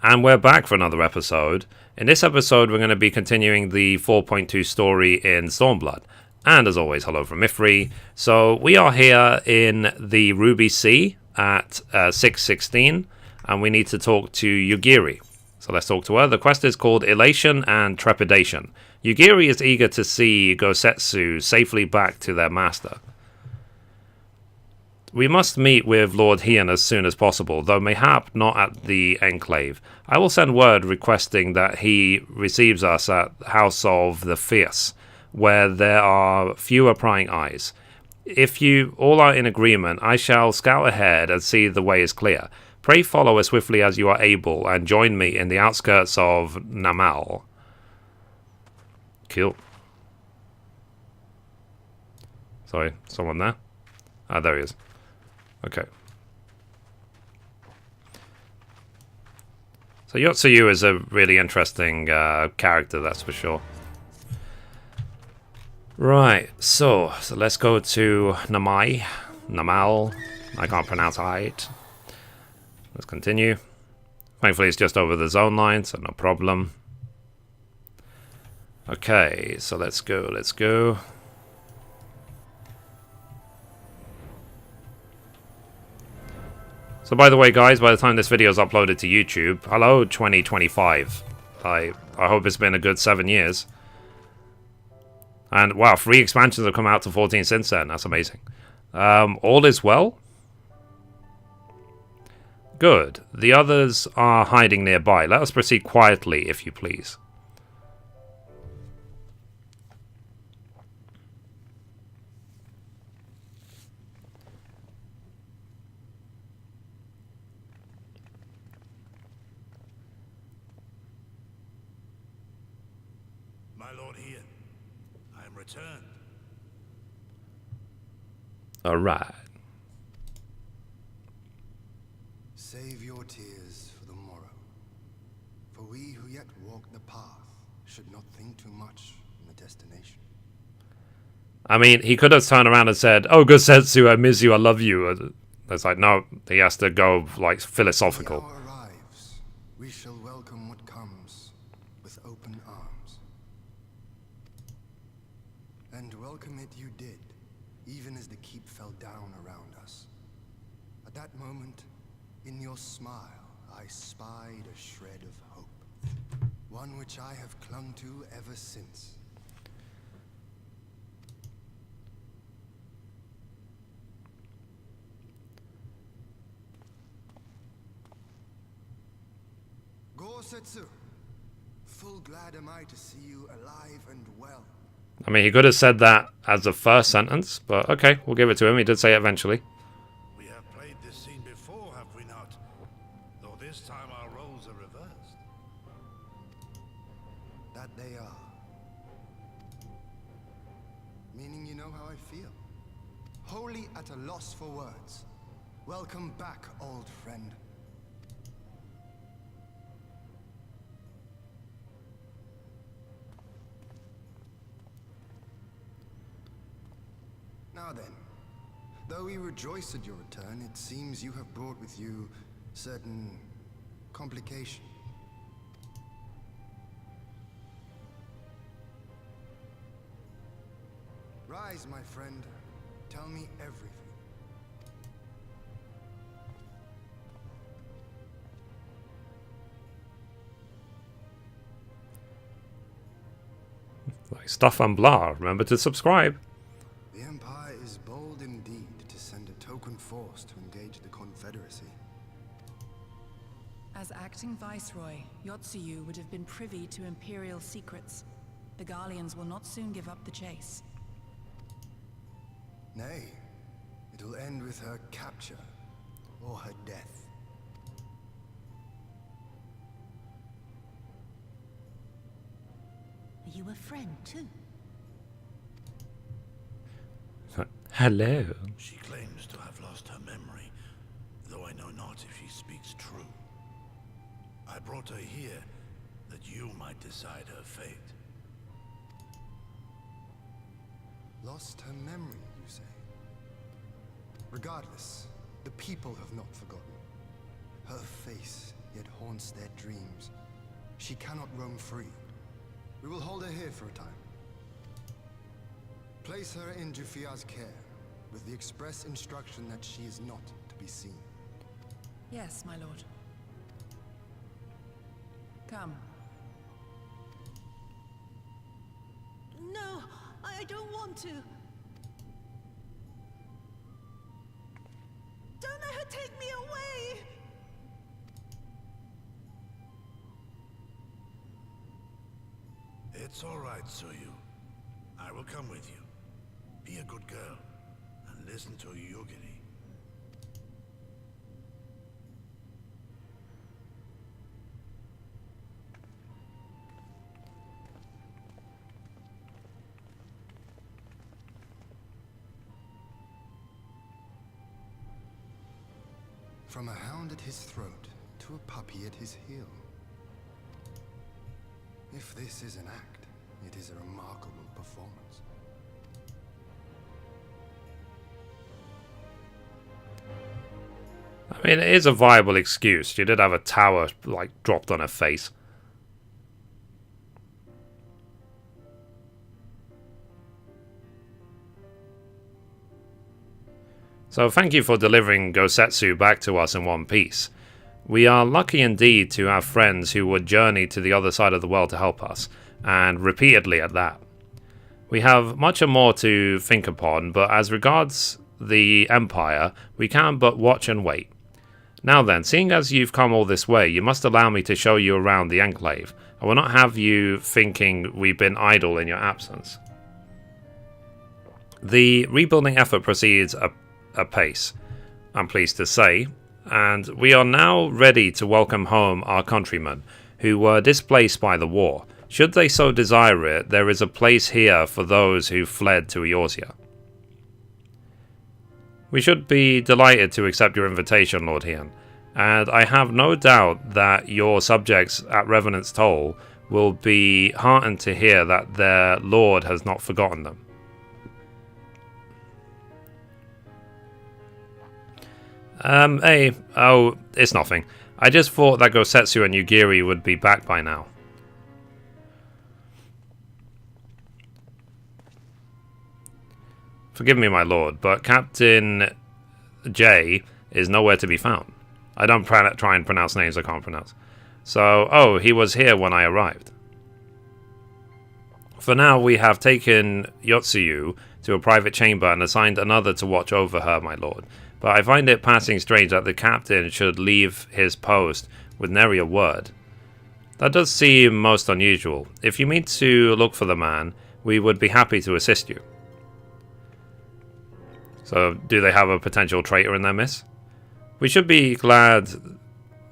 And we're back for another episode. In this episode, we're going to be continuing the 4.2 story in Stormblood. And as always, hello from Mithrie. So we are here in the Ruby Sea at 616, and we need to talk to Yugiri. So let's talk to her. The quest is called Elation and Trepidation. Yugiri is eager to see Gosetsu safely back to their master. We must meet with Lord Heian as soon as possible, though mayhap not at the Enclave. I will send word requesting that he receives us at House of the Fierce, where there are fewer prying eyes. If you all are in agreement, I shall scout ahead and see the way is clear. Pray follow as swiftly as you are able and join me in the outskirts of Namal. Cool. Sorry, someone there? Ah, there he is. Okay. So Yotsuyu is a really interesting character, that's for sure. Right, so let's go to Namal. I can't pronounce it. Let's continue. Thankfully it's just over the zone line, so no problem. Okay, so let's go. So by the way, guys, by the time this video is uploaded to YouTube, hello 2025. I hope it's been a good 7 years. And wow, 3 expansions have come out to 14 since then. That's amazing. All is well? Good. The others are hiding nearby. Let us proceed quietly, if you please. My Lord Heian, I am returned. All right. Save your tears for the morrow. For we who yet walk the path should not think too much on the destination. I mean, he could have turned around and said, "Oh, Gosetsu, I miss you, I love you." It's like, no, he has to go, like, philosophical. When the hour arrives, we shall welcome what comes with open arms. And welcome it you did, even as the keep fell down around us. At that moment, in your smile, I spied a shred of hope. One which I have clung to ever since. Gosetsu, full glad am I to see you alive and well. I mean, he could have said that as the first sentence, but okay, we'll give it to him. He did say it eventually. We have played this scene before, have we not? Though this time our roles are reversed. That they are. Meaning you know how I feel. Wholly at a loss for words. Welcome back, old friend. Now then, though we rejoice at your return, it seems you have brought with you certain complication. Rise, my friend. Tell me everything. Like stuff and blah. Remember to subscribe. The Empire is bold indeed to send a token force to engage the Confederacy. As acting Viceroy, Yotsuyu would have been privy to Imperial secrets. The Garleans will not soon give up the chase. Nay, it'll end with her capture or her death. Are you a friend too? Hello. She claims to have lost her memory, though I know not if she speaks true. I brought her here that you might decide her fate. Lost her memory, you say? Regardless, the people have not forgotten. Her face yet haunts their dreams. She cannot roam free. We will hold her here for a time. Place her in Jufia's care, with the express instruction that she is not to be seen. Yes, my lord. Come. No, I don't want to. Don't let her take me away! It's all right, Suyu. I will come with you. Be a good girl, and listen to Yugiri. From a hound at his throat to a puppy at his heel. If this is an act, it is a remarkable performance. I mean, it is a viable excuse. She did have a tower, like, dropped on her face. So thank you for delivering Gosetsu back to us in one piece. We are lucky indeed to have friends who would journey to the other side of the world to help us, and repeatedly at that. We have much more to think upon, but as regards the Empire, we can but watch and wait. Now then, seeing as you've come all this way, you must allow me to show you around the Enclave. I will not have you thinking we've been idle in your absence. The rebuilding effort proceeds apace, I'm pleased to say, and we are now ready to welcome home our countrymen who were displaced by the war. Should they so desire it, there is a place here for those who fled to Eorzea. We should be delighted to accept your invitation, Lord Hian, and I have no doubt that your subjects at Revenant's Toll will be heartened to hear that their lord has not forgotten them. Oh, it's nothing. I just thought that Gosetsu and Yugiri would be back by now. Forgive me, my lord, but Captain J is nowhere to be found. I don't try and pronounce names I can't pronounce. So, oh, he was here when I arrived. For now, we have taken Yotsuyu to a private chamber and assigned another to watch over her, my lord. But I find it passing strange that the captain should leave his post with nary a word. That does seem most unusual. If you mean to look for the man, we would be happy to assist you. So, do they have a potential traitor in their midst? We should be glad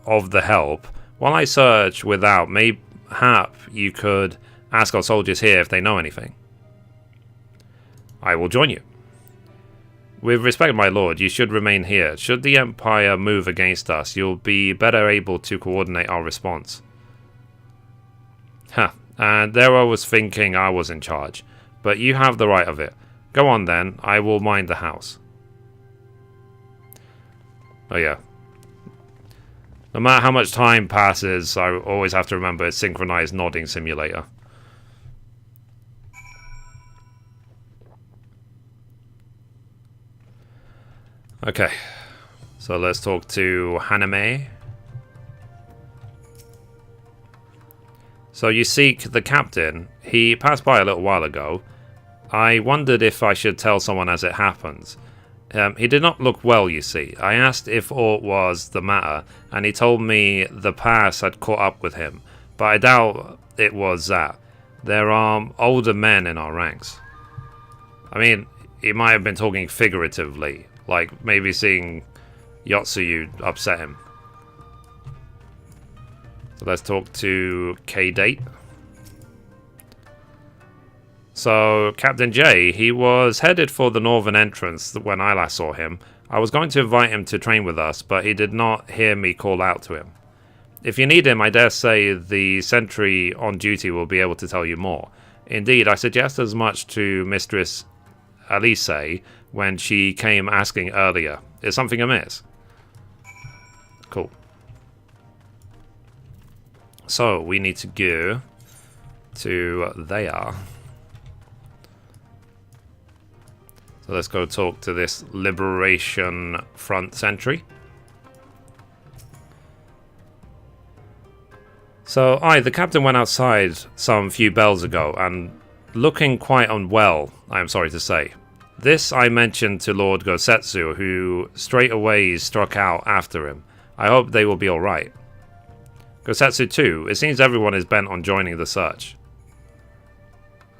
of the help. While I search without, mayhap you could ask our soldiers here if they know anything. I will join you. With respect, my lord, you should remain here. Should the Empire move against us, you'll be better able to coordinate our response. And there I was thinking I was in charge. But you have the right of it. Go on then, I will mind the house. Oh yeah. No matter how much time passes, I always have to remember it's synchronized nodding simulator. Okay, so let's talk to Haname. So you seek the captain. He passed by a little while ago. I wondered if I should tell someone as it happens. He did not look well, you see. I asked if aught was the matter, and he told me the pass had caught up with him, but I doubt it was that. There are older men in our ranks. I mean, he might have been talking figuratively, like maybe seeing Yotsuyu upset him. So let's talk to K-Date. So, Captain J, he was headed for the northern entrance when I last saw him. I was going to invite him to train with us, but he did not hear me call out to him. If you need him, I dare say the sentry on duty will be able to tell you more. Indeed, I suggest as much to Mistress Elise when she came asking earlier. Is something amiss? Cool. So we need to go to there. So let's go talk to this Liberation Front sentry. So, the captain went outside some few bells ago, and looking quite unwell, I am sorry to say. This I mentioned to Lord Gosetsu, who straight away struck out after him. I hope they will be alright. Gosetsu too, it seems everyone is bent on joining the search.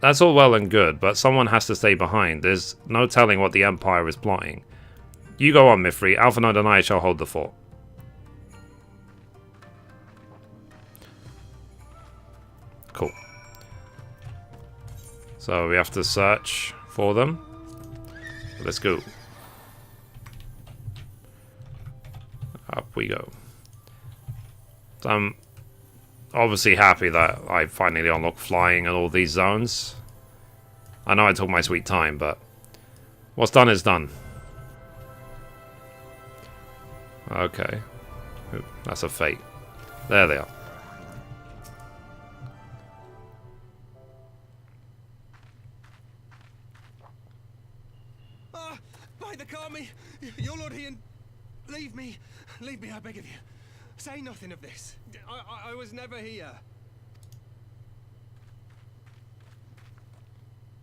That's all well and good, but someone has to stay behind. There's no telling what the Empire is plotting. You go on, Mithrie. Alphinaud and I shall hold the fort. Cool. So we have to search for them. Let's go. Up we go. So I'm obviously happy that I finally unlocked flying in all these zones. I know I took my sweet time, but what's done is done. Okay. Ooh, that's a fate. There they are. By the Kami, your Lord Ian, leave me, I beg of you. Say nothing of this. I was never here.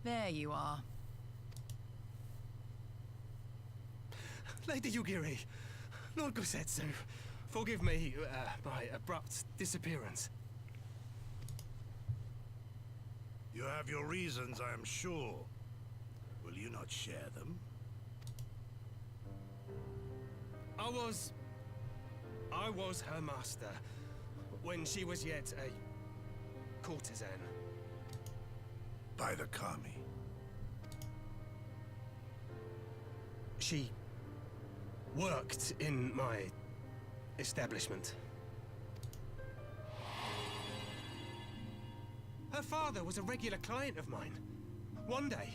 There you are. Lady Yugiri, Lord Gosetsu, forgive me my abrupt disappearance. You have your reasons, I am sure. Will you not share them? I was her master when she was yet a courtesan. By the Kami. She worked in my establishment. Her father was a regular client of mine. One day,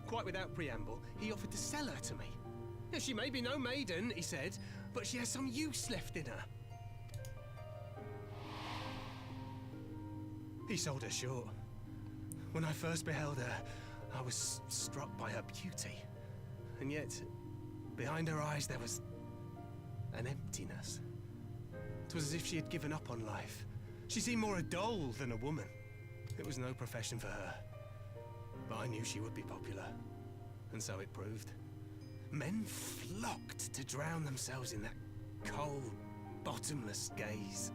quite without preamble, he offered to sell her to me. She may be no maiden, he said, but she has some use left in her. He sold her short. When I first beheld her, I was struck by her beauty. And yet, behind her eyes there was an emptiness. It was as if she had given up on life. She seemed more a doll than a woman. It was no profession for her. But I knew she would be popular. And so it proved. Men flocked to drown themselves in that cold, bottomless gaze.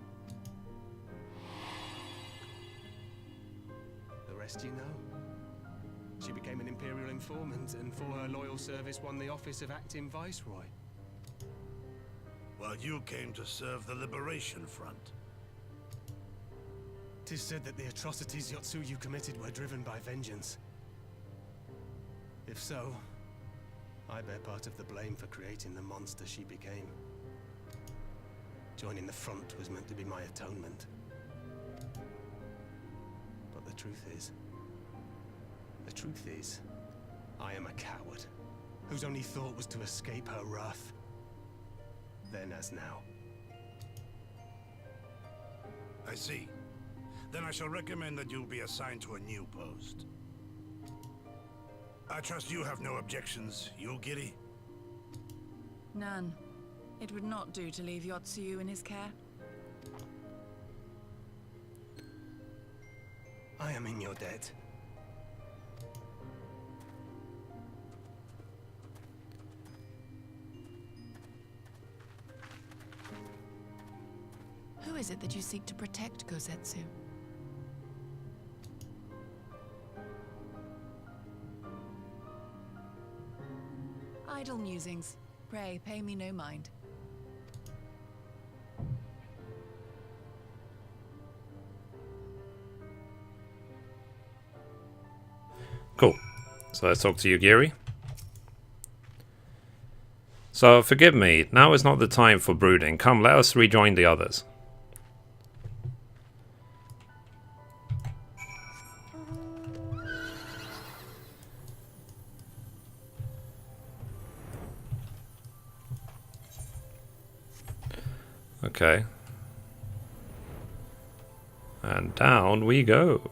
The rest you know. She became an Imperial informant, and for her loyal service won the office of acting Viceroy. While you came to serve the Liberation Front. 'Tis said that the atrocities Yotsuyu committed were driven by vengeance. If so, I bear part of the blame for creating the monster she became. Joining the front was meant to be my atonement. But the truth is, I am a coward, whose only thought was to escape her wrath. Then as now. I see. Then I shall recommend that you be assigned to a new post. I trust you have no objections, Yugiri? None. It would not do to leave Yotsuyu in his care. I am in your debt. Who is it that you seek to protect, Gosetsu? Idle musings. Pray, pay me no mind. Cool. So let's talk to Yugiri. So, forgive me, now is not the time for brooding. Come, let us rejoin the others. Okay. And down we go.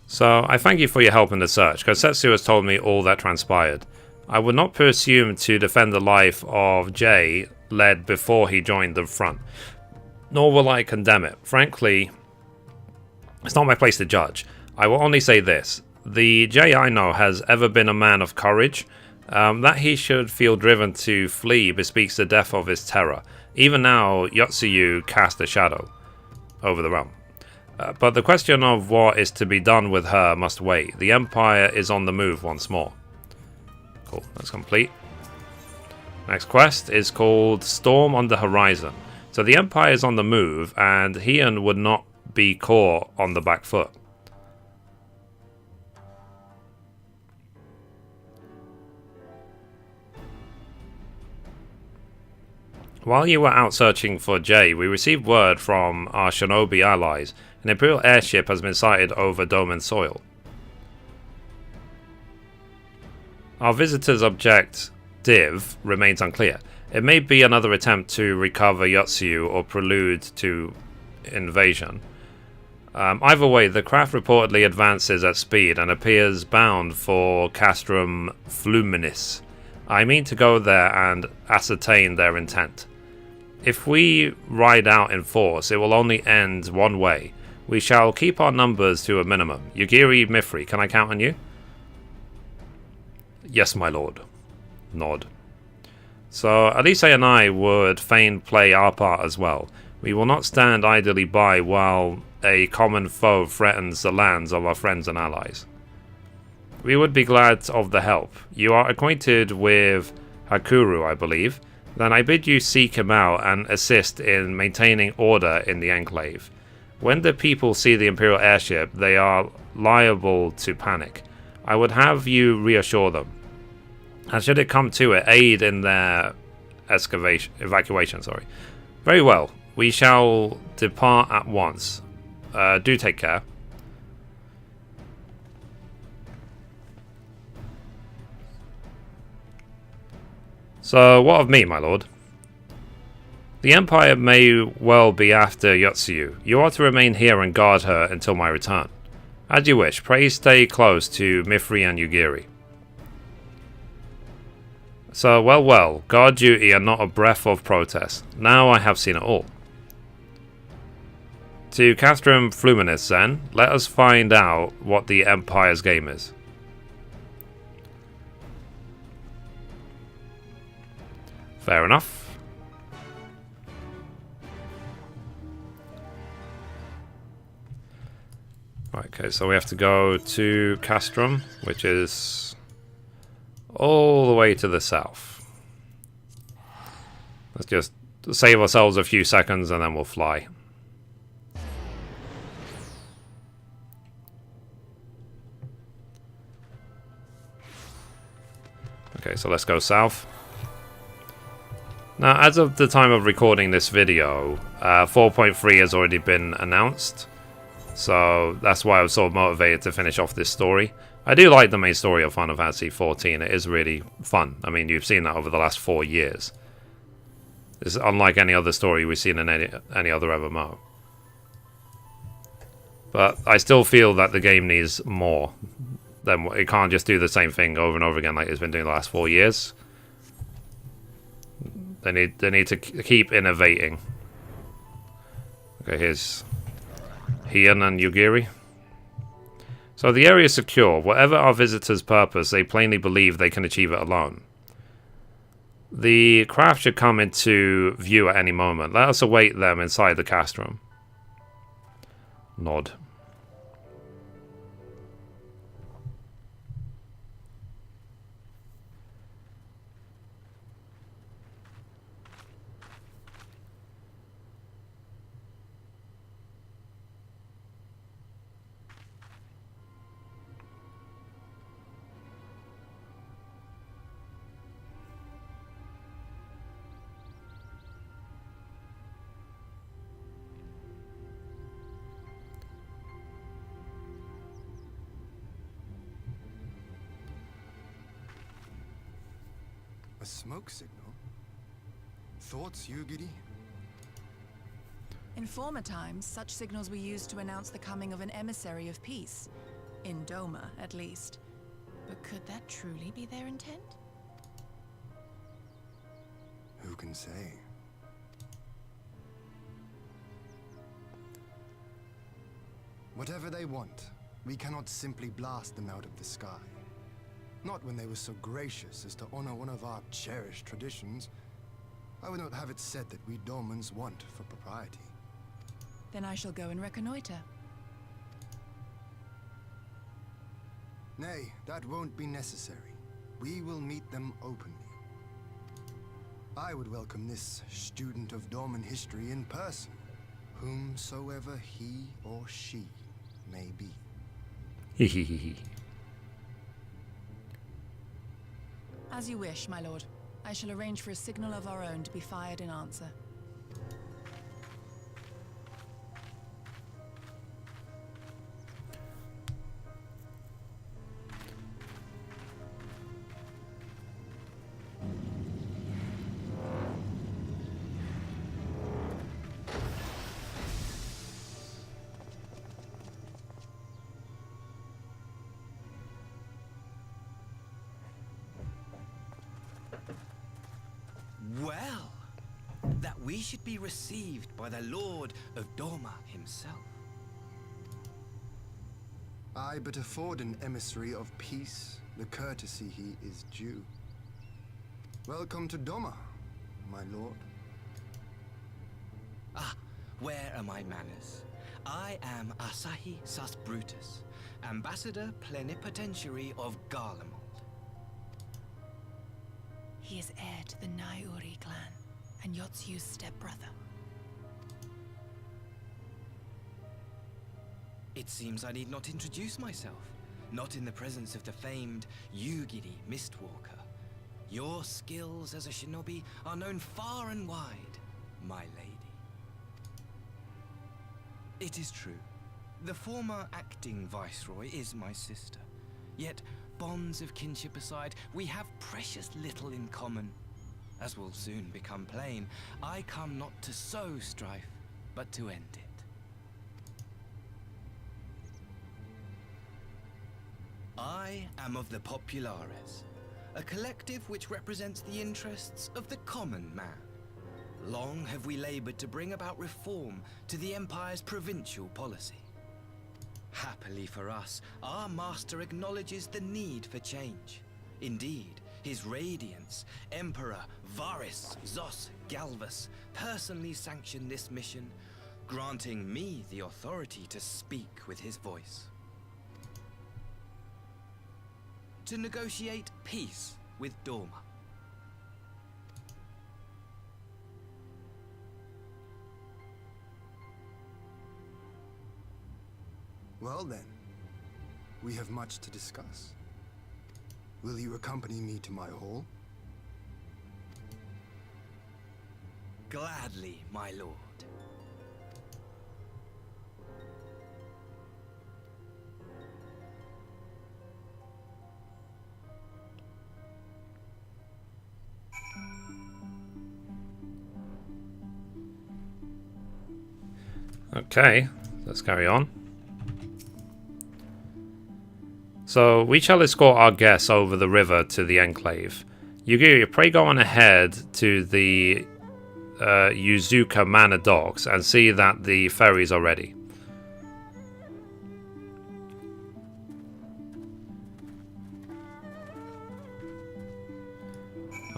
So, I thank you for your help in the search. Kosetsu has told me all that transpired. I would not presume to defend the life of Jay, led before he joined the front. Nor will I condemn it. Frankly, it's not my place to judge. I will only say this. The Jay I know has ever been a man of courage. That he should feel driven to flee bespeaks the depth of his terror. Even now, Yotsuyu cast a shadow over the realm. But the question of what is to be done with her must wait. The Empire is on the move once more. Cool, that's complete. Next quest is called Storm on the Horizon. So the Empire is on the move, and Heian would not be caught on the back foot. While you were out searching for Jay, we received word from our shinobi allies. An Imperial airship has been sighted over Doman soil. Our visitor's objective remains unclear. It may be another attempt to recover Yotsuyu or prelude to invasion. Either way, the craft reportedly advances at speed and appears bound for Castrum Fluminis. I mean to go there and ascertain their intent. If we ride out in force, it will only end one way. We shall keep our numbers to a minimum. Yugiri Mithrie, can I count on you? Yes, my lord. Nod. So, Elise and I would fain play our part as well. We will not stand idly by while a common foe threatens the lands of our friends and allies. We would be glad of the help. You are acquainted with Hakuru, I believe. Then I bid you seek him out and assist in maintaining order in the Enclave. When the people see the Imperial airship, they are liable to panic. I would have you reassure them. And should it come to it, aid in their evacuation. Very well. We shall depart at once. Do take care. So, what of me, my lord? The Empire may well be after Yotsuyu. You are to remain here and guard her until my return. As you wish. Pray stay close to Mithrie and Yugiri. So, well, guard duty and not a breath of protest. Now I have seen it all. To Castrum Fluminis, then, let us find out what the Empire's game is. Fair enough. Right, okay, so we have to go to Castrum, which is all the way to the south. Let's just save ourselves a few seconds and then we'll fly. Okay, so let's go south. Now, as of the time of recording this video, 4.3 has already been announced. So that's why I was sort of motivated to finish off this story. I do like the main story of Final Fantasy XIV. It is really fun. I mean, you've seen that over the last 4 years. It's unlike any other story we've seen in any other MMO. But I still feel that the game needs more. It can't just do the same thing over and over again like it's been doing the last 4 years. They need to keep innovating. Okay, here's Heian and Yugiri. So the area is secure. Whatever our visitors' purpose, they plainly believe they can achieve it alone. The craft should come into view at any moment. Let us await them inside the castrum. Nod. A smoke signal? thoughts, Yugiri? In former times, such signals were used to announce the coming of an emissary of peace. In Doma, at least. But could that truly be their intent? Who can say? Whatever they want, we cannot simply blast them out of the sky. Not when they were so gracious as to honor one of our cherished traditions. I would not have it said that we Domans want for propriety. Then I shall go and reconnoiter. Nay, that won't be necessary. We will meet them openly. I would welcome this student of Dorman history in person, whomsoever he or she may be. Hehehe. As you wish, my lord. I shall arrange for a signal of our own to be fired in answer. Well, that we should be received by the Lord of Doma himself. I but afford an emissary of peace the courtesy he is due. Welcome to Doma, my lord. Ah, where are my manners? I am Asahi Sus Brutus, Ambassador Plenipotentiary of Garlemald. He is heir to the Naiuri clan, and Yotsu's stepbrother. It seems I need not introduce myself, not in the presence of the famed Yugiri Mistwalker. Your skills as a shinobi are known far and wide, my lady. It is true, the former acting viceroy is my sister, yet bonds of kinship aside, we have precious little in common. As will soon become plain, I come not to sow strife, but to end it. I am of the Populares, a collective which represents the interests of the common man. Long have we labored to bring about reform to the Empire's provincial policy. Happily for us, our master acknowledges the need for change. Indeed, His Radiance, Emperor Varys Zos Galvus, personally sanctioned this mission, granting me the authority to speak with his voice. To negotiate peace with Doma. Well then, we have much to discuss. Will you accompany me to my hall? Gladly, my lord. Okay, let's carry on. So, we shall escort our guests over the river to the Enclave. Yugiri, pray go on ahead to the Yuzuka Manor docks and see that the ferries are ready.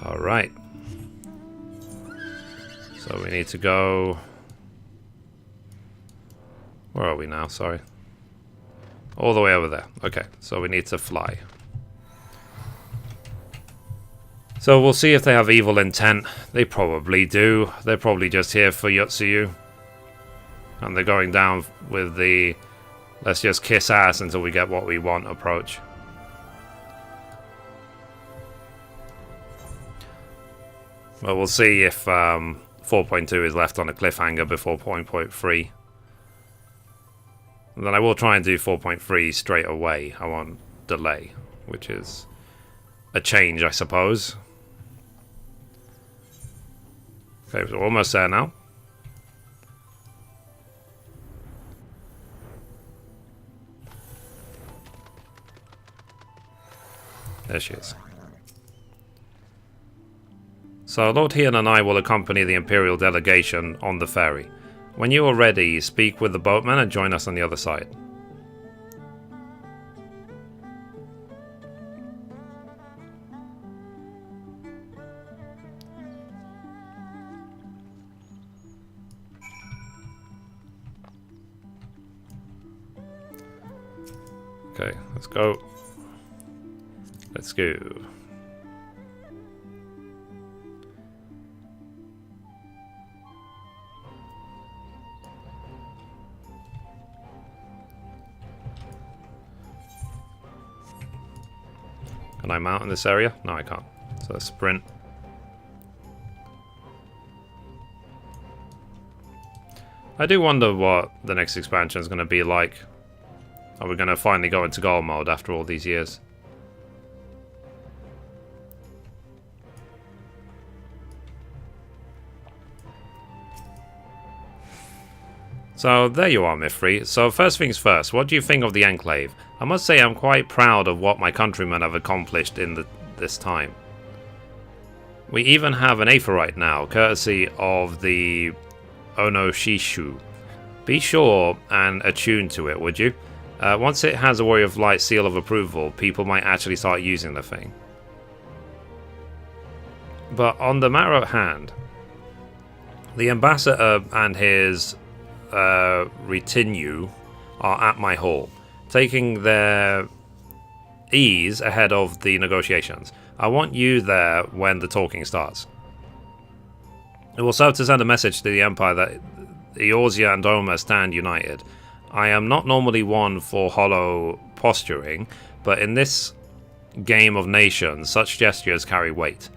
Alright. So we need to go... Where are we now? Sorry. All the way over there. Okay, so we need to fly. So we'll see if they have evil intent. They probably do. They're probably just here for Yotsuyu. And they're going down with the let's just kiss ass until we get what we want approach. Well, we'll see if 4.2 is left on a cliffhanger before 4.3. And then I will try and do 4.3 straight away. I won't delay, which is a change, I suppose. Okay, so we're almost there now. There she is. So Lord Heon and I will accompany the Imperial delegation on the ferry. When you are ready, speak with the boatman and join us on the other side. Okay, let's go. Let's go. Can I mount in this area? No, I can't. So let's sprint. I do wonder what the next expansion is going to be like. Are we going to finally go into gold mode after all these years? So there you are, Mithrie. So first things first, what do you think of the Enclave? I must say I'm quite proud of what my countrymen have accomplished in this time. We even have an Aetheryte now, courtesy of the Onoshishu. Be sure and attune to it, would you? Once it has a Warrior of Light seal of approval, people might actually start using the thing. But on the matter at hand, the Ambassador and his retinue are at my hall, taking their ease ahead of the negotiations. I want you there when the talking starts. It will serve to send a message to the Empire that Eorzea and Doma stand united. I am not normally one for hollow posturing, but in this game of nations, such gestures carry weight.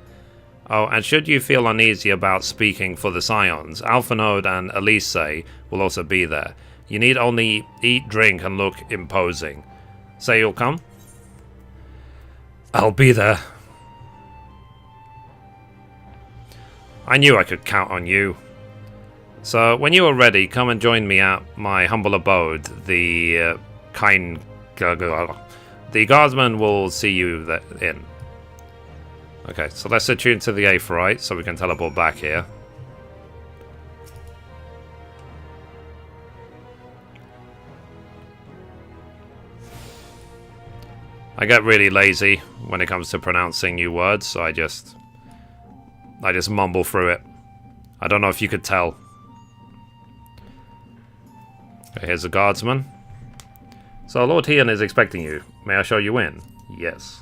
Oh, and should you feel uneasy about speaking for the Scions, Alphanode and Elise will also be there. You need only eat, drink, and look imposing. Say you'll come? I'll be there. I knew I could count on you. So, when you are ready, come and join me at my humble abode. The guardsman will see you in. Okay, so let's attune to the Aetheryte so we can teleport back here. I get really lazy when it comes to pronouncing new words, so I just mumble through it. I don't know if you could tell. Okay, here's the guardsman. So Lord Heon is expecting you. May I show you in? Yes.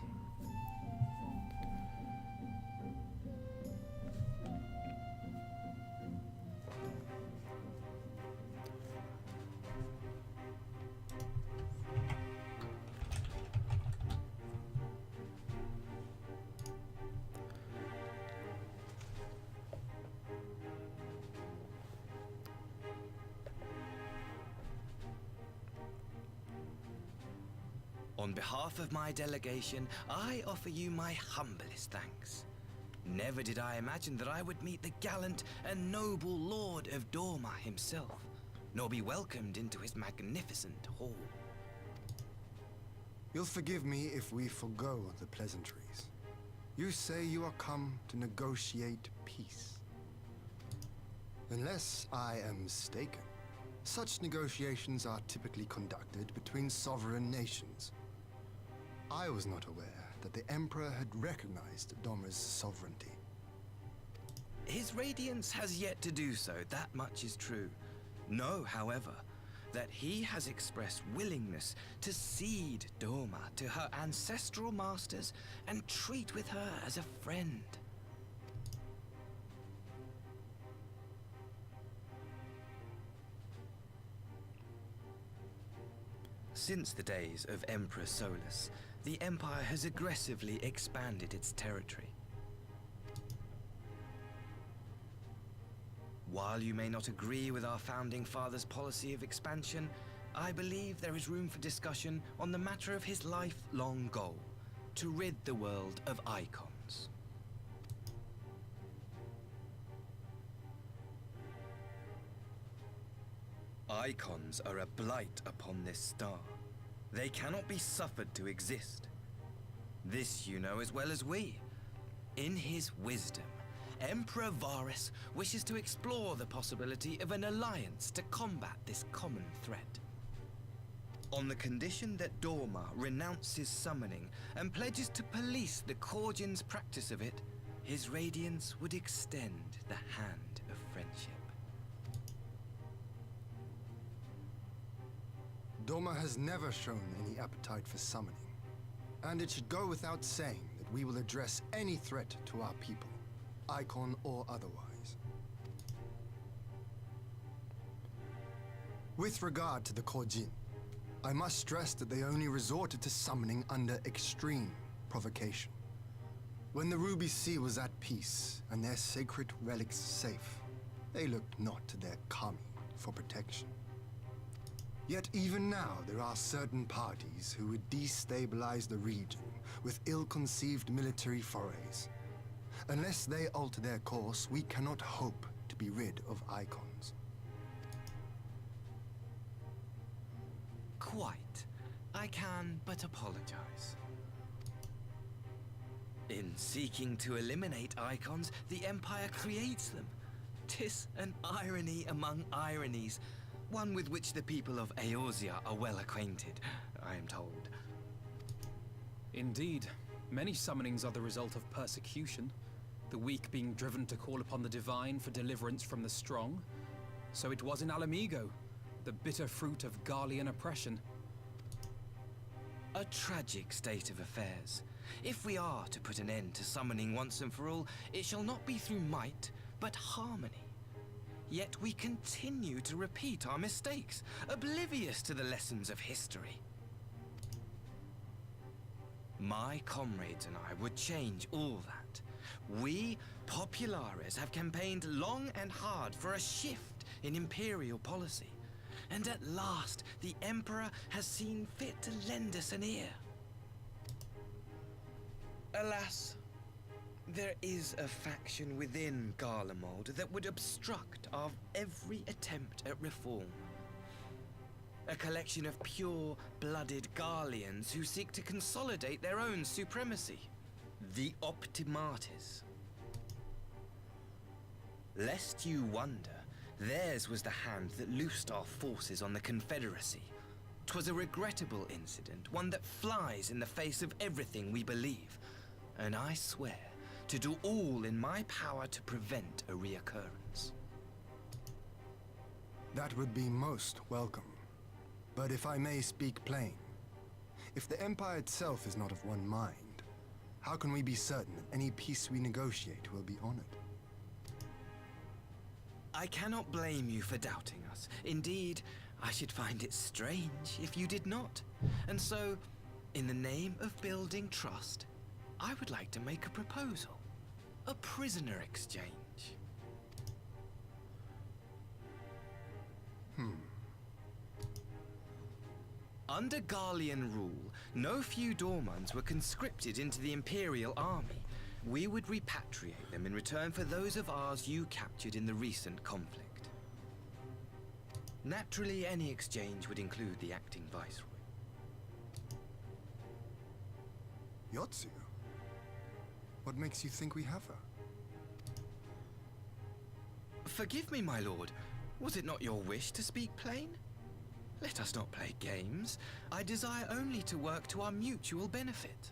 On behalf of my delegation, I offer you my humblest thanks. Never did I imagine that I would meet the gallant and noble Lord of Doma himself, nor be welcomed into his magnificent hall. You'll forgive me if we forgo the pleasantries. You say you are come to negotiate peace. Unless I am mistaken, such negotiations are typically conducted between sovereign nations. I was not aware that the Emperor had recognized Doma's sovereignty. His Radiance has yet to do so, that much is true. Know, however, that he has expressed willingness to cede Doma to her ancestral masters and treat with her as a friend. Since the days of Emperor Solus, the Empire has aggressively expanded its territory. While you may not agree with our founding father's policy of expansion, I believe there is room for discussion on the matter of his lifelong goal, to rid the world of icons. Icons are a blight upon this star. They cannot be suffered to exist. This you know as well as we. In his wisdom, Emperor Varus wishes to explore the possibility of an alliance to combat this common threat. On the condition that Dorma renounces summoning and pledges to police the Korgin's practice of it, his radiance would extend the hand of friendship. Dorma has never shown any appetite for summoning. And it should go without saying that we will address any threat to our people, Icon or otherwise. With regard to the Korjin, I must stress that they only resorted to summoning under extreme provocation. When the Ruby Sea was at peace and their sacred relics safe, they looked not to their kami for protection. Yet even now there are certain parties who would destabilize the region with ill-conceived military forays. Unless they alter their course, we cannot hope to be rid of Icons. Quite. I can but apologize. In seeking to eliminate Icons, the Empire creates them. 'Tis an irony among ironies, one with which the people of Eorzea are well acquainted, I am told. Indeed. Many summonings are the result of persecution, the weak being driven to call upon the divine for deliverance from the strong. So it was in Alamigo, the bitter fruit of Garlean oppression. A tragic state of affairs. If we are to put an end to summoning once and for all, it shall not be through might, but harmony. Yet we continue to repeat our mistakes, oblivious to the lessons of history. My comrades and I would change all that. We, Populares, have campaigned long and hard for a shift in Imperial policy. And at last, the Emperor has seen fit to lend us an ear. Alas, there is a faction within Garlemald that would obstruct our every attempt at reform. A collection of pure-blooded Garleans who seek to consolidate their own supremacy. The Optimates. Lest you wonder, theirs was the hand that loosed our forces on the Confederacy. 'Twas a regrettable incident, one that flies in the face of everything we believe. And I swear to do all in my power to prevent a reoccurrence. That would be most welcome. But if I may speak plain, if the Empire itself is not of one mind, how can we be certain that any peace we negotiate will be honored? I cannot blame you for doubting us. Indeed, I should find it strange if you did not. And so, in the name of building trust, I would like to make a proposal. A prisoner exchange. Under Garlean rule, no few Dormans were conscripted into the Imperial army. We would repatriate them in return for those of ours you captured in the recent conflict. Naturally, any exchange would include the acting viceroy. Yotsu? What makes you think we have her? Forgive me, my lord. Was it not your wish to speak plain? Let us not play games. I desire only to work to our mutual benefit.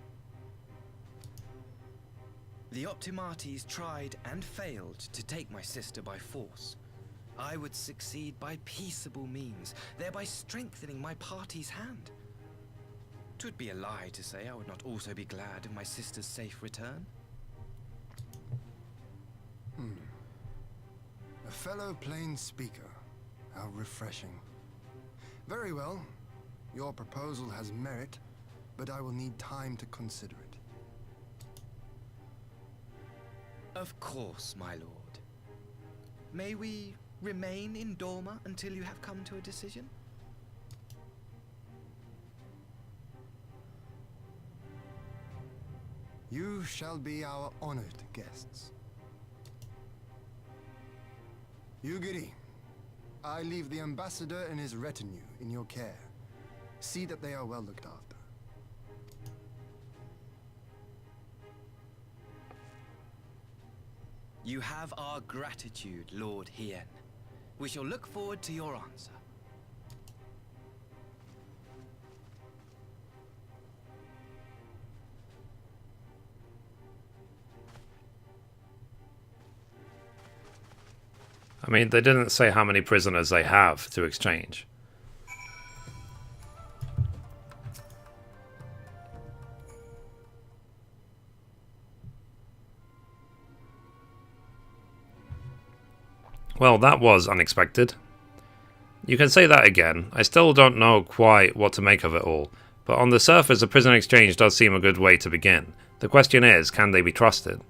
The Optimates tried and failed to take my sister by force. I would succeed by peaceable means, thereby strengthening my party's hand. 'Twould be a lie to say I would not also be glad of my sister's safe return. A fellow plain speaker. How refreshing. Very well. Your proposal has merit, but I will need time to consider it. Of course, my lord. May we remain in Dorma until you have come to a decision? You shall be our honored guests. Yugiri, I leave the ambassador and his retinue in your care. See that they are well looked after. You have our gratitude, Lord Hien. We shall look forward to your answer. I mean, they didn't say how many prisoners they have to exchange. Well, that was unexpected. You can say that again. I still don't know quite what to make of it all, but on the surface a prison exchange does seem a good way to begin. The question is, can they be trusted?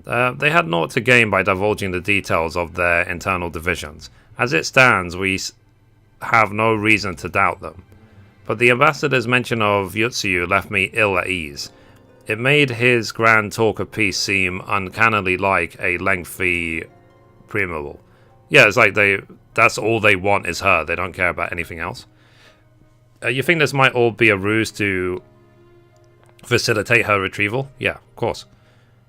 They had naught to gain by divulging the details of their internal divisions. As it stands, we have no reason to doubt them. But the ambassador's mention of Yutsuyu left me ill at ease. It made his grand talk of peace seem uncannily like a lengthy preamble. Yeah, it's like that's all they want is her. They don't care about anything else. You think this might all be a ruse to facilitate her retrieval? Yeah, of course.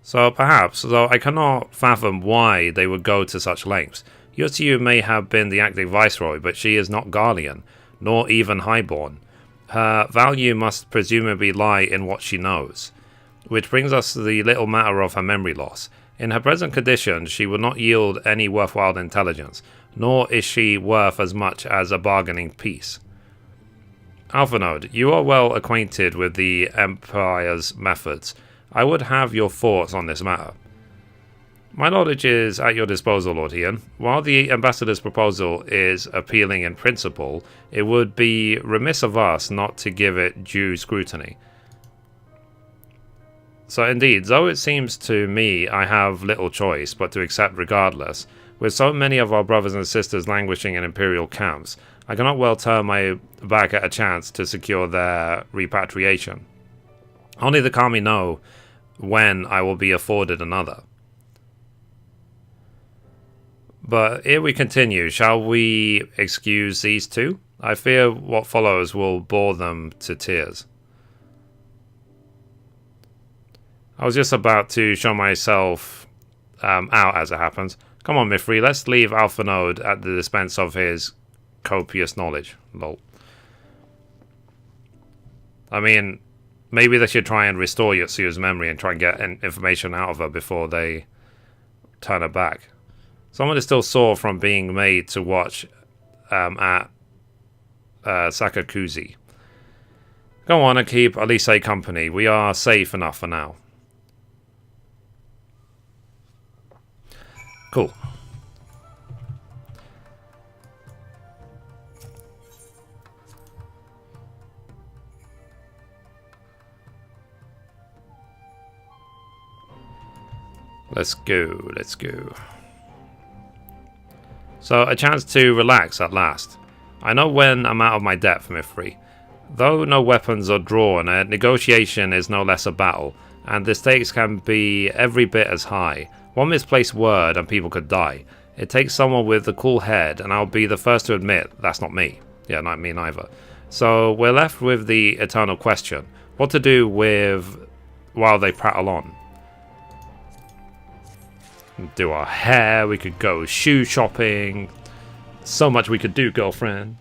So perhaps, though I cannot fathom why they would go to such lengths. Yutsuyu may have been the acting viceroy, but she is not Garlean, nor even highborn. Her value must presumably lie in what she knows. Which brings us to the little matter of her memory loss. In her present condition, she would not yield any worthwhile intelligence, nor is she worth as much as a bargaining piece. Alphanode, you are well acquainted with the Empire's methods. I would have your thoughts on this matter. My knowledge is at your disposal, Lord Hien. While the ambassador's proposal is appealing in principle, it would be remiss of us not to give it due scrutiny. So indeed, though it seems to me I have little choice but to accept regardless, with so many of our brothers and sisters languishing in imperial camps, I cannot well turn my back at a chance to secure their repatriation. Only the Kami know when I will be afforded another. But here we continue. Shall we excuse these two? I fear what follows will bore them to tears. I was just about to show myself out as it happens. Come on, Mithrie, let's leave Alphanode at the dispense of his copious knowledge. Lol. I mean, maybe they should try and restore Yutsuyu's memory and try and get information out of her before they turn her back. Someone is still sore from being made to watch at Sakakuzi. Go on and keep Elise company. We are safe enough for now. Cool. Let's go, let's go. So, a chance to relax at last. I know when I'm out of my depth, Mithrie. Though no weapons are drawn, a negotiation is no less a battle, and the stakes can be every bit as high. One misplaced word and people could die. It takes someone with a cool head, and I'll be the first to admit that's not me. Yeah, not me neither. So, we're left with the eternal question. What to do with while they prattle on? Do our hair, we could go shoe shopping. So much we could do, girlfriend.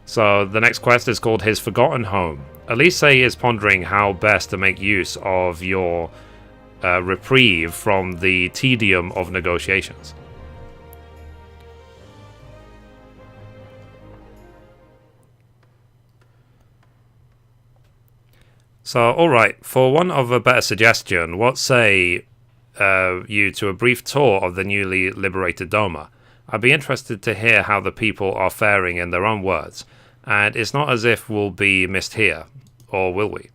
So the next quest is called His Forgotten Home. Elise is pondering how best to make use of your reprieve from the tedium of negotiations. So, alright, for want of a better suggestion, what say you to a brief tour of the newly liberated Doma? I'd be interested to hear how the people are faring in their own words, and it's not as if we'll be missed here, or will we?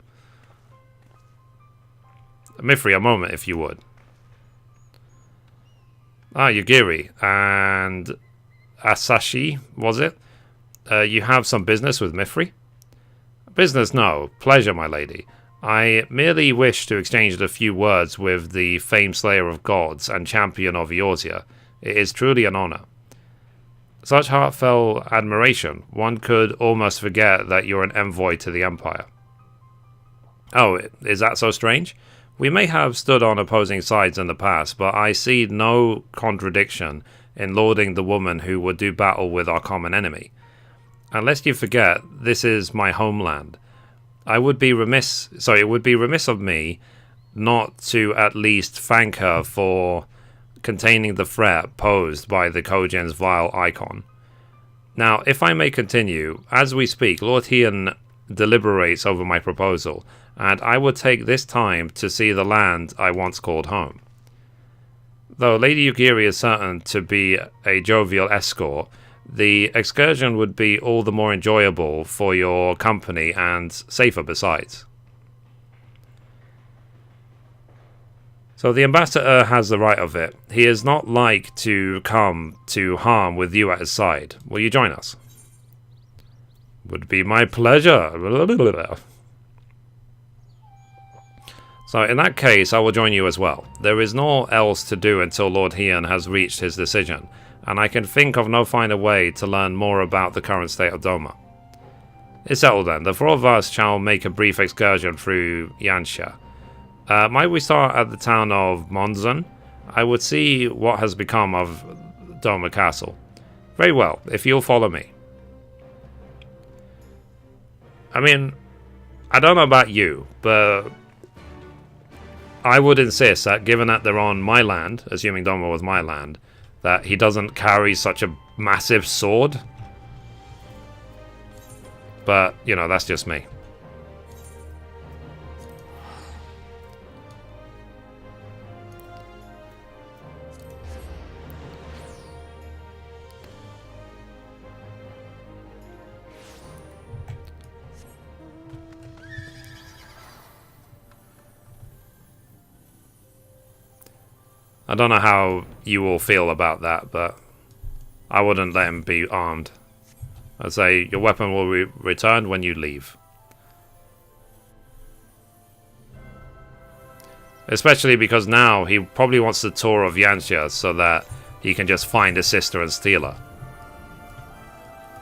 Mithrie, a moment if you would. Ah, Yugiri, and Asashi, was it? You have some business with Mithrie? Business, no. Pleasure, my lady. I merely wish to exchange a few words with the famed slayer of gods and champion of Eorzea. It is truly an honor. Such heartfelt admiration, one could almost forget that you're an envoy to the Empire. Oh, is that so strange? We may have stood on opposing sides in the past, but I see no contradiction in lauding the woman who would do battle with our common enemy. And lest you forget, this is my homeland. It would be remiss of me not to at least thank her for containing the threat posed by the Kojin's vile icon. Now, if I may continue, as we speak, Lord Heian deliberates over my proposal, and I would take this time to see the land I once called home. Though Lady Yugiri is certain to be a jovial escort, the excursion would be all the more enjoyable for your company and safer besides. So the ambassador has the right of it. He is not like to come to harm with you at his side. Will you join us? Would be my pleasure. So in that case, I will join you as well. There is naught else to do until Lord Heian has reached his decision, and I can think of no finer way to learn more about the current state of Doma. It's settled then. The four of us shall make a brief excursion through Yanxia. Might we start at the town of Monzon? I would see what has become of Doma Castle. Very well, if you'll follow me. I mean, I don't know about you, but I would insist that given that they're on my land, assuming Doma was my land, that he doesn't carry such a massive sword. But, you know, that's just me. I don't know how you all feel about that, but I wouldn't let him be armed. I'd say your weapon will be returned when you leave. Especially because now he probably wants the tour of Yanxia so that he can just find his sister and steal her.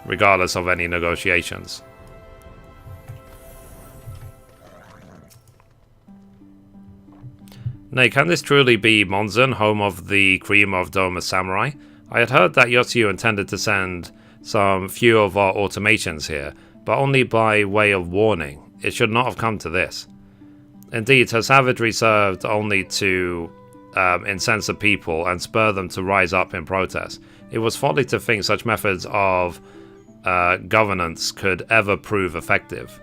Regardless of any negotiations. Nay, can this truly be Monzon, home of the cream of Doma Samurai? I had heard that Yotsuyu intended to send some few of our automations here, but only by way of warning. It should not have come to this. Indeed, her savagery served only to incense the people and spur them to rise up in protest. It was folly to think such methods of governance could ever prove effective.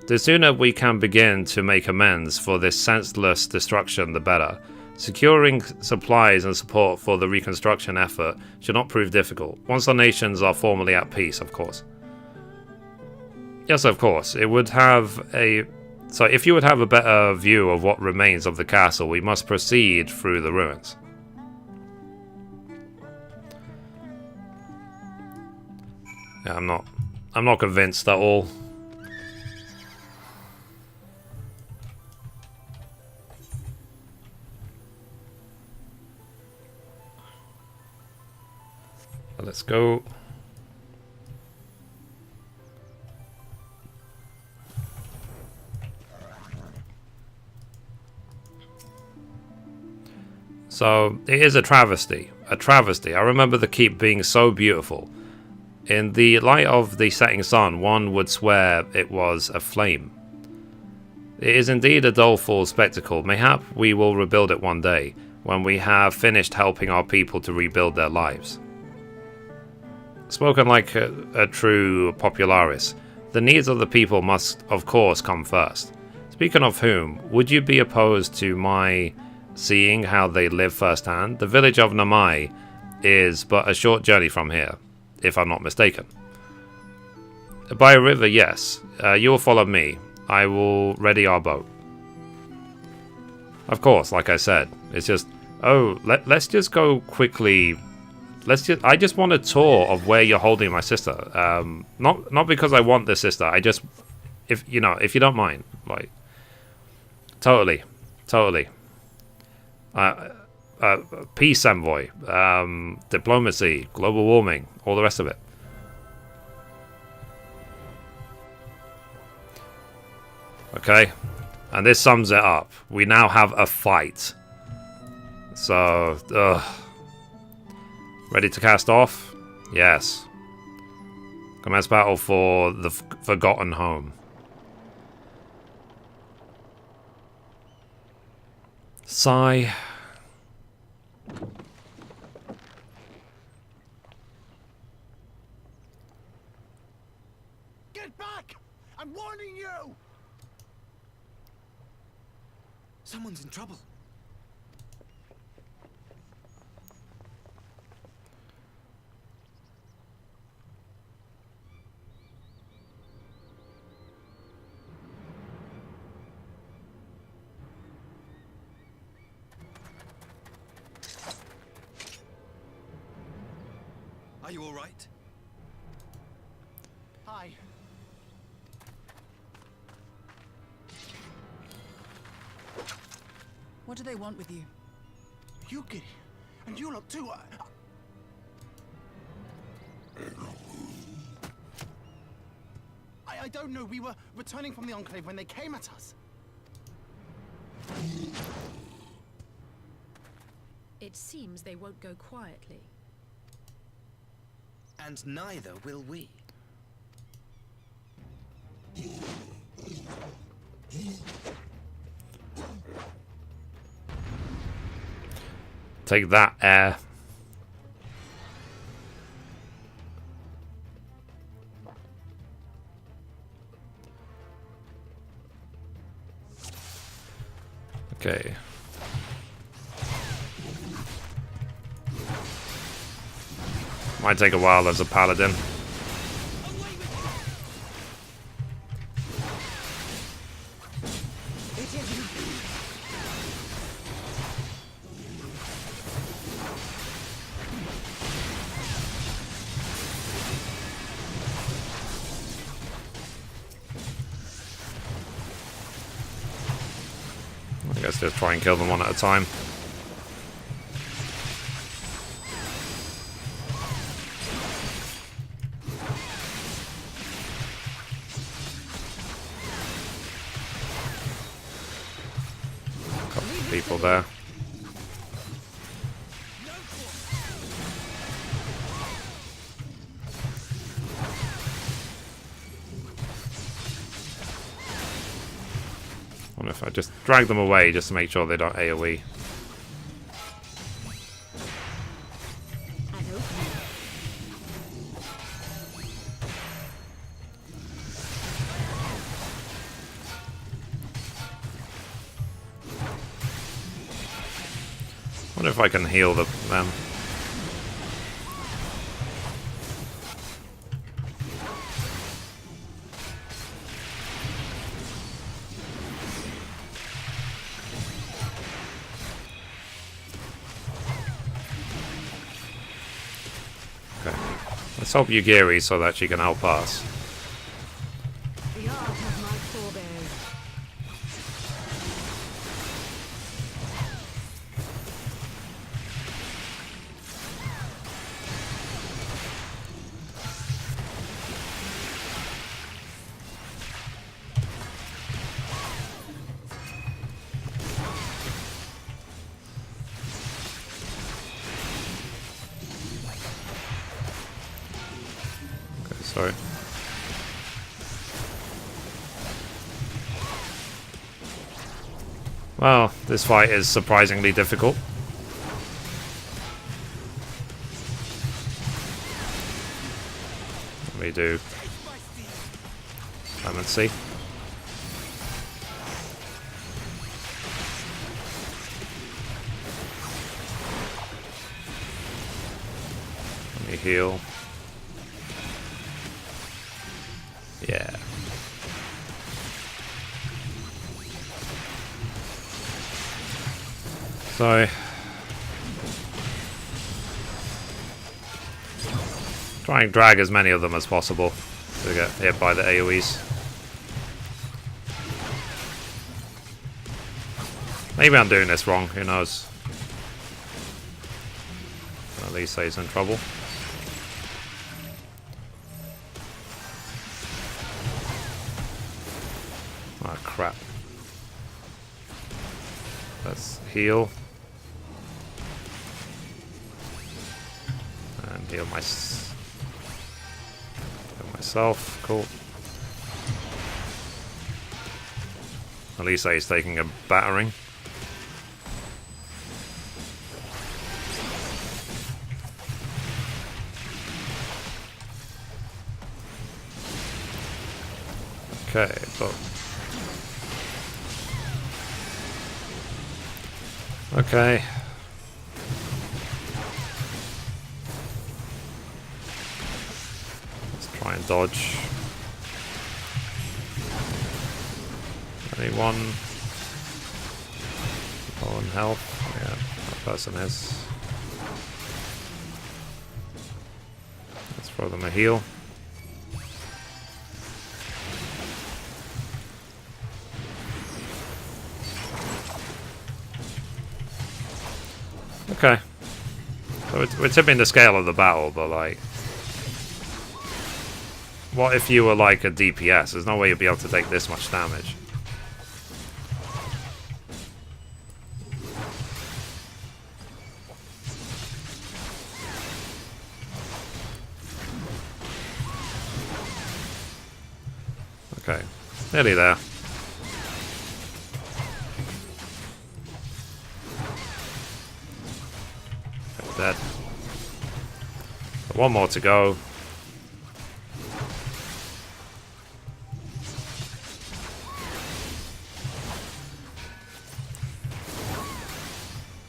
The sooner we can begin to make amends for this senseless destruction, the better. Securing supplies and support for the reconstruction effort should not prove difficult, once our nations are formally at peace, of course. Yes, of course. It would have a... So if you would have a better view of what remains of the castle, we must proceed through the ruins. Yeah, I'm not convinced at all. Let's go. So, it is a travesty. A travesty. I remember the keep being so beautiful. In the light of the setting sun, one would swear it was aflame. It is indeed a doleful spectacle. Mayhap we will rebuild it one day, when we have finished helping our people to rebuild their lives. Spoken like a true popularis, the needs of the people must, of course, come first. Speaking of whom, would you be opposed to my seeing how they live firsthand? The village of Namai is but a short journey from here, if I'm not mistaken. By a river, yes. You will follow me. I will ready our boat. Of course, like I said, it's just... Oh, let's just go quickly... I just want a tour of where you're holding my sister. Not because I want the sister. I just, if you don't mind, like, totally. peace envoy, diplomacy, global warming, all the rest of it. Okay, and this sums it up. We now have a fight. So, ready to cast off? Yes. Commence battle for the Forgotten Home. Sigh. Get back! I'm warning you! Someone's in trouble. Are you all right? Hi. What do they want with you? Yuki, and you lot too. I don't know. We were returning from the Enclave when they came at us. It seems they won't go quietly. And neither will we. Take that, air. Okay. Might take a while as a paladin. I guess just try and kill them one at a time. Couple of people there. I wonder if I just drag them away just to make sure they don't AoE. Wonder if I can heal them. Okay. Let's help Yugiri so that she can help us. The art of my forebears. Okay, sorry. Well, this fight is surprisingly difficult. Let me do clemency. Let me heal. Yeah. So try and drag as many of them as possible to get hit by the AoEs. Maybe I'm doing this wrong, who knows. At least he's in trouble. Oh crap. Let's heal. And heal myself. Cool. At least he's taking a battering. Okay, so okay. Let's try and dodge. Anyone low on health? Yeah, that person is. Let's throw them a heal. Okay. So we're tipping the scale of the battle, but like, what if you were like a DPS? There's no way you'd be able to take this much damage. Okay, nearly there. Dead. One more to go.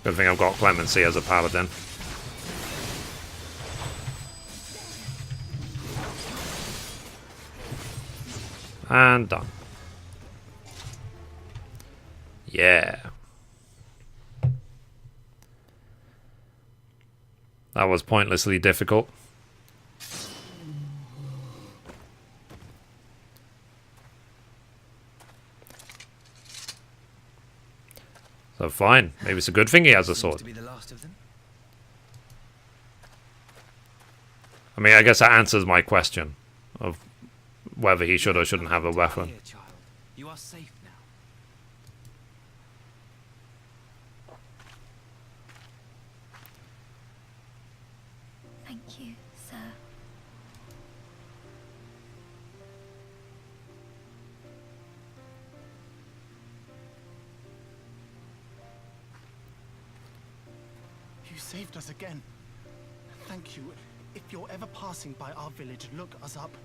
Good thing I've got Clemency as a paladin. And done. Yeah. That was pointlessly difficult. So fine. Maybe it's a good thing he has a sword. I mean, I guess that answers my question of whether he should or shouldn't have a weapon. You are safe now. Thank you, sir. You saved us again. Thank you. If you're ever passing by our village, look us up.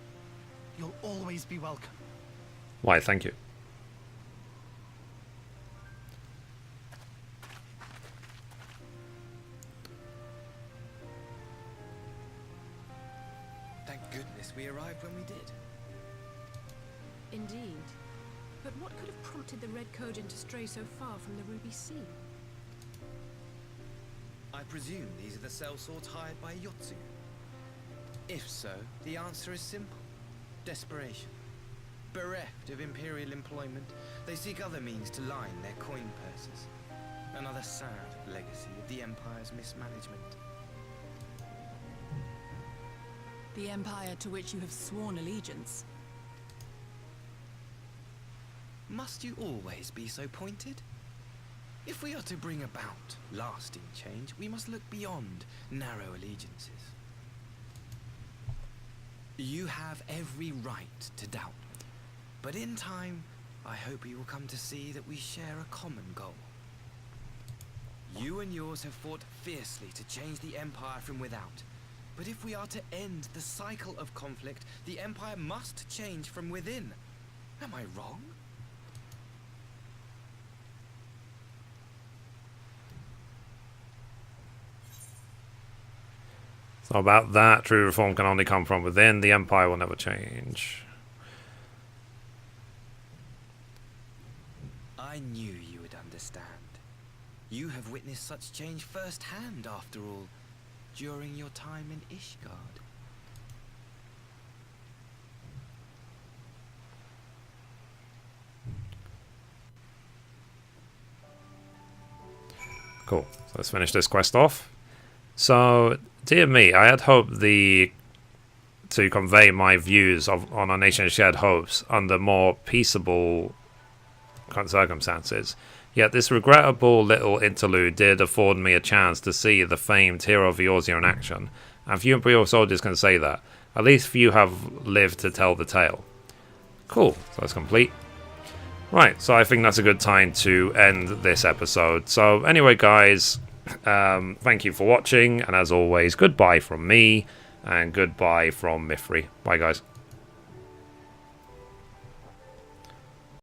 You'll always be welcome. Why, thank you. Thank goodness we arrived when we did. Indeed. But what could have prompted the Red Cogent to stray so far from the Ruby Sea? I presume these are the sellswords hired by Yotsu. If so, the answer is simple. Desperation. Bereft of imperial employment, they seek other means to line their coin purses. Another sad legacy of the Empire's mismanagement. The Empire to which you have sworn allegiance. Must you always be so pointed? If we are to bring about lasting change, we must look beyond narrow allegiances. You have every right to doubt me, but in time, I hope you will come to see that we share a common goal. You and yours have fought fiercely to change the Empire from without, but if we are to end the cycle of conflict, the Empire must change from within. Am I wrong? So about that, true reform can only come from within. The Empire will never change. I knew you would understand. You have witnessed such change firsthand, after all, during your time in Ishgard. Cool. So let's finish this quest off. So, dear me, I had hoped to convey my views on our nation's shared hopes under more peaceable circumstances. Yet this regrettable little interlude did afford me a chance to see the famed hero of Eorzea in action, and few Imperial soldiers can say that. At least few have lived to tell the tale. Cool, so that's complete. Right, so I think that's a good time to end this episode. So anyway, guys, thank you for watching, and as always, goodbye from me, and goodbye from Mithrie. Bye, guys.